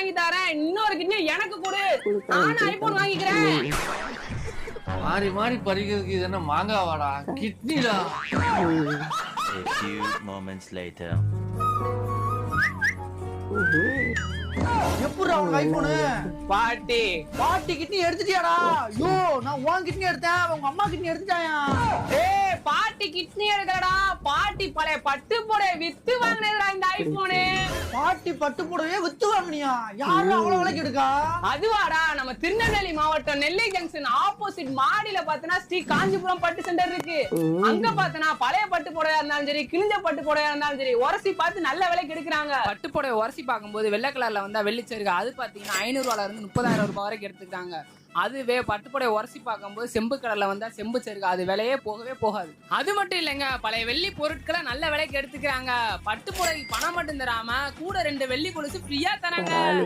வாங்கி தரேன், இன்னொரு கிட்னி எனக்கு கொடு, நானும் ஐபோன் வாங்கிக்கிறேன். மாறி மாறி பறிக்கிறதுக்கு இது என்ன மாங்காவாடா, கிட்னிடா. A few moments later. எப்படிடா உனக்கு ஐபோனு? பாட்டி பாட்டி கிட்னி எடுத்துட்டியாடா? ஐயோ, நான் உன் கிட்னி எடுத்தேன், உங்க அம்மா கிட்னி எடுத்துட்டாயா? ஏய், பாட்டி கிட்னி எடுக்கலடா, பாட்டி பழைய பட்டு புடவை வித்து வாங்கினதுடா இந்த ஐபோனு. பாட்டி பட்டு புடவையே வித்து வாங்கினியா? யாரு அவ்வளவு விலைக்கு எடுக்கா? அதுவாடா, நம்ம திருநெல்வேலி மாவட்டம் நெல்லை ஜங்ஷன் ஆப்போசிட் மாடியில பாத்தனா ஸ்ரீ காஞ்சிபுரம் பட்டு சென்டர் இருக்கு. அங்க பாத்தனா பழைய பட்டு புடவையா இருந்தாலும் சரி, கிழிஞ்ச பட்டு புடவையா இருந்தாலும் சரி, உரசி பார்த்து நல்ல விலைக்கு எடுக்கிறாங்க. பட்டு புடவை உரசி பார்க்கும்போது வெள்ளை கலர்ல வந்தா வெள்ளிச்சருக்கு, அது பாத்தீங்கன்னா 500 ரூபாயில இருந்து 30,000 ரூபாய் வரைக்கும் எடுத்துக்கிறாங்க. அதுவே பட்டுப்புடைய உரசி பார்க்கும்போது செம்பு கடல்ல வந்தா செம்பு சருக்கு, அது விலையே போகவே போகாது. அது மட்டும் இல்லைங்க, பழைய வெள்ளி பொருட்களை நல்ல விலைக்கு எடுத்துக்கிறாங்க. பட்டுப்புடைக்கு பணம் மட்டும் தராம கூட 2 வெள்ளி கொலுசு ஃப்ரீயா தராங்க.